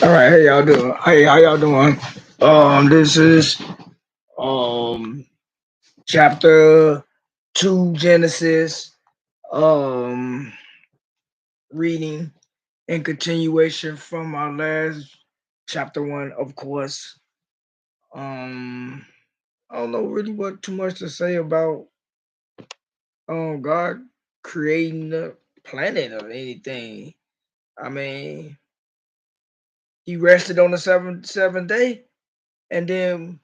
All right, hey y'all doing? Hey, how y'all doing? This is um chapter 2 Genesis. Um, reading in continuation from our last chapter 1, of course. Um, I don't know really what too much to say about God creating the planet or anything. I mean, He rested on the seventh day, and then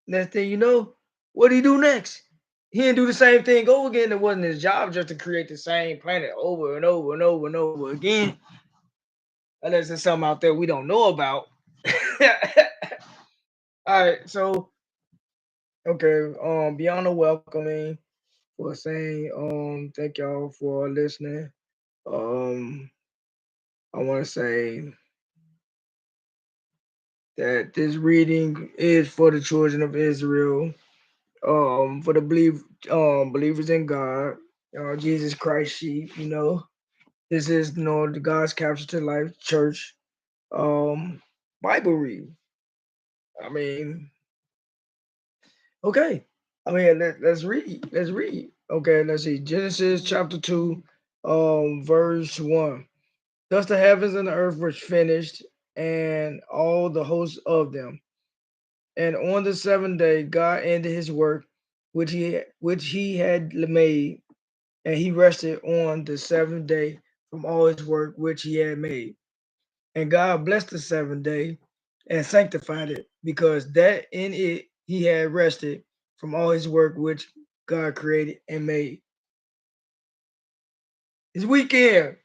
next thing you know, what do he do next? He didn't do the same thing over again. It wasn't his job just to create the same planet over and over and over and over again. Unless there's something out there we don't know about. All right, so okay, beyond the welcoming for saying thank y'all for listening. Um I want to say that this reading is for the children of Israel, for the believers in God, Jesus Christ sheep, This is the God's Capture to Life Church Bible read. I mean, okay. I mean, let's read. Let's read. Okay, let's see. Genesis chapter 2, verse 1. Thus the heavens and the earth were finished, and all the hosts of them. And on the seventh day, God ended his work which he had made, and he rested on the seventh day from all his work which he had made. And God blessed the seventh day and sanctified it, because that in it he had rested from all his work which God created and made. It's weekend.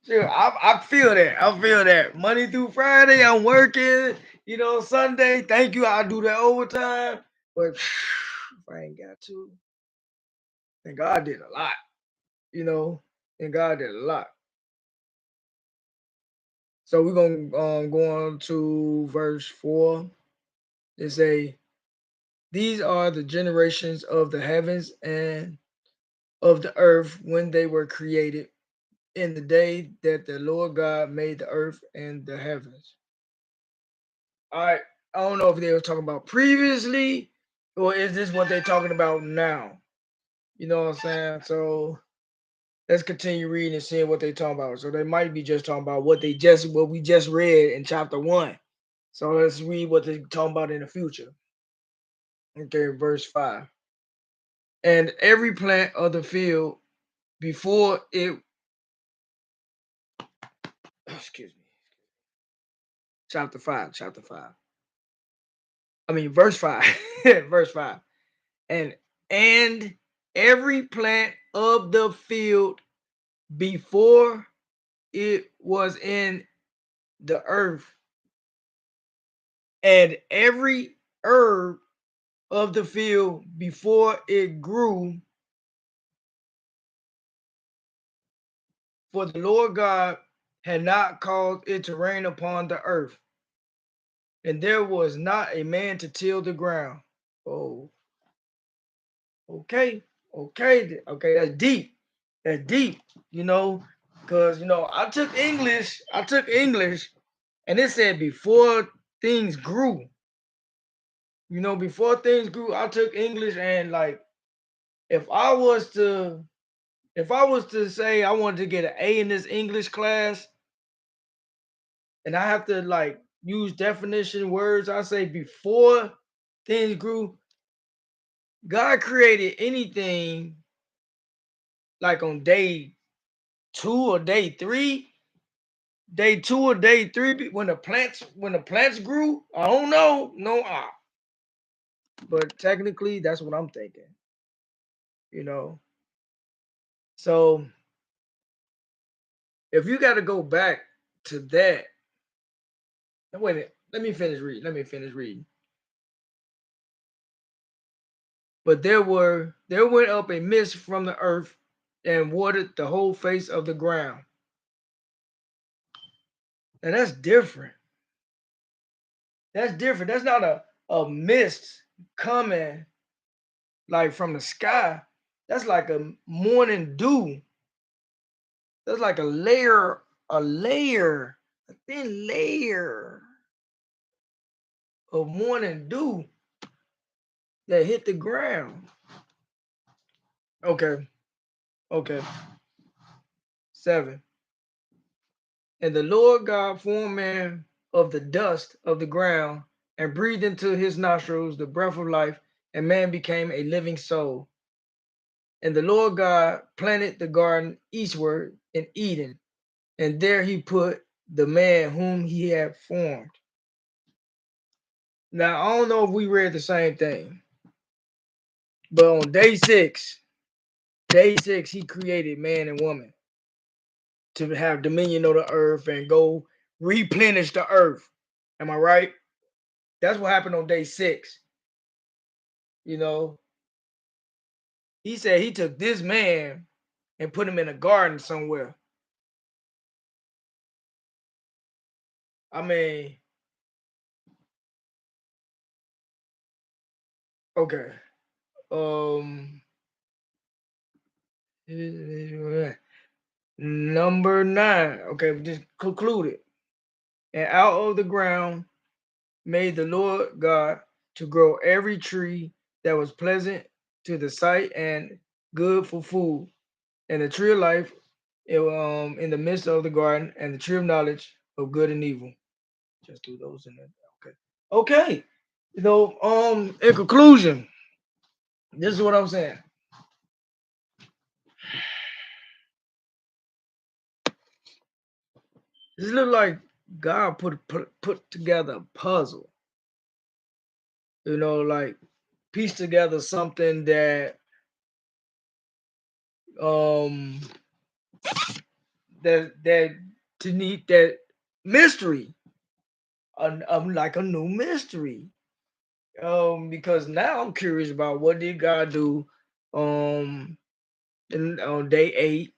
Sure, I feel that. I feel that. Monday through Friday, I'm working. Sunday, thank you. I do that overtime. But if I ain't got to, and God did a lot, you know, and God did a lot. So we're gonna go on to verse 4. It say, "These are the generations of the heavens and of the earth when they were created, in the day that the Lord God made the earth and the heavens." All right. I don't know if they were talking about previously, or is this what they're talking about now? You know what I'm saying? So let's continue reading and seeing what they're talking about. So they might be just talking about what we just read in chapter 1. So let's read what they're talking about in the future. Okay, verse 5. And every plant of the field before it, excuse me, chapter 5. I mean, verse 5, verse 5. And and every plant of the field before it was in the earth, and every herb of the field before it grew, for the Lord God had not caused it to rain upon the earth, and there was not a man to till the ground. Oh, okay, okay, that's deep. That's deep, because I took English, and it said before things grew. Before things grew, I took English, and like if I was to if I was to say I wanted to get an A in this English class, and I have to like use definition words, I say before things grew, God created anything like on day two or day three, when the plants grew. I don't know, no, but technically that's what I'm thinking, you know. So if you got to go back to that, wait a minute, let me finish reading. But there went up a mist from the earth and watered the whole face of the ground. And that's different. That's different. That's not a mist coming like from the sky. That's like a morning dew That's like a thin layer of morning dew that hit the ground. Okay, okay. 7. And the Lord God formed man of the dust of the ground and breathed into his nostrils the breath of life, and man became a living soul. And the Lord God planted the garden eastward in Eden, and there he put the man whom he had formed. Now, I don't know if we read the same thing, but on day six, he created man and woman to have dominion of the earth and go replenish the earth. Am I right? That's what happened on day 6. You know, he said he took this man and put him in a garden somewhere. I mean, okay. Um, number 9. Okay, just concluded. And out of the ground made the Lord God to grow every tree that was pleasant to the sight and good for food, and the tree of life in the midst of the garden, and the tree of knowledge of good and evil. Just do those in there. Okay. Okay. In conclusion, this is what I'm saying. This look like God put together a puzzle. Like piece together something um that to need that mystery, like a new mystery. Because now I'm curious about what did God do um on day 8,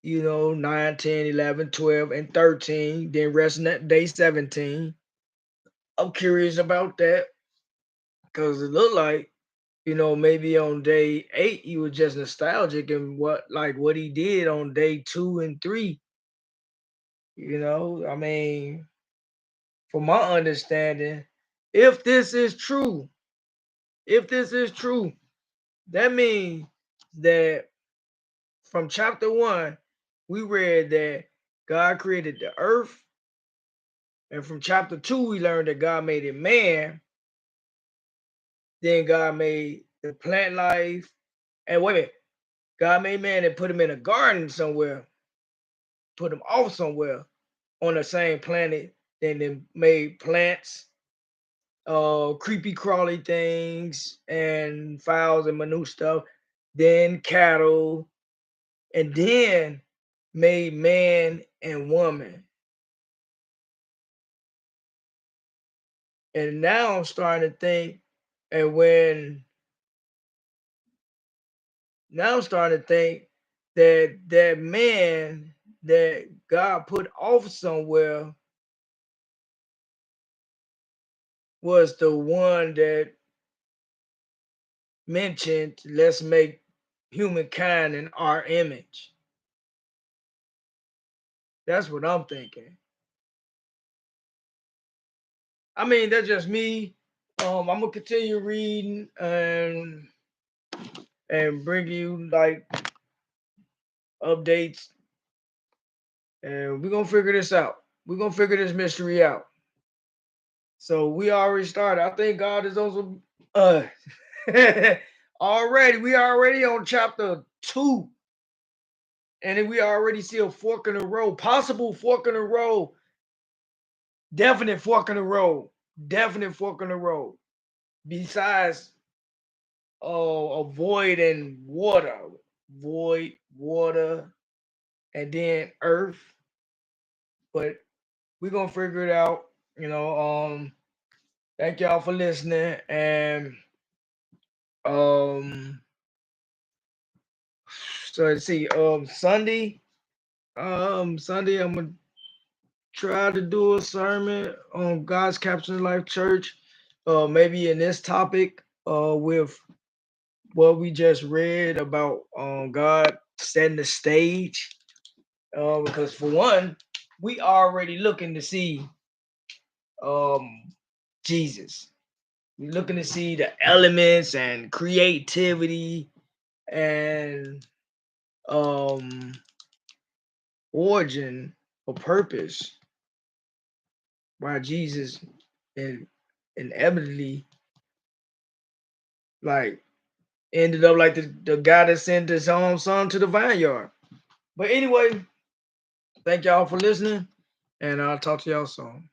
9, 10, 11, 12, and 13, then resting at day 17. I'm curious about that because it looked like, maybe on day 8 he was just nostalgic and what he did on day 2 and 3. I mean, from my understanding, if this is true, if this is true, that means that from chapter 1, we read that God created the earth. And from chapter 2, we learned that God made a man. Then God made the plant life. And wait a minute, God made man and put him in a garden somewhere, put him off somewhere on the same planet. Then they made plants, creepy crawly things, and fowls and minute stuff. Then cattle, and then made man and woman. And now I'm starting to think, and when now I'm starting to think that that man that God put off somewhere was the one that mentioned, let's make humankind in our image. That's what I'm thinking. I mean, that's just me. I'm gonna continue reading and bring you like updates, and we're gonna figure this out. We're gonna figure this mystery out. So we already started. I think God is also already. We already on chapter 2, and then we already see a fork in the road, possible fork in the road, definite fork in the road, definite fork in the road. Besides, a void and water, void, water, and then earth. But we're gonna figure it out. Thank y'all for listening, and um so let's see. Sunday I'm gonna try to do a sermon on God's Caption Life Church. Maybe in this topic, with what we just read about God setting the stage. Because for one, we already looking to see Jesus. We're looking to see the elements and creativity and um origin or purpose why Jesus and inevitably like ended up like the guy that sent his own son to the vineyard. But anyway, thank y'all for listening, and I'll talk to y'all soon.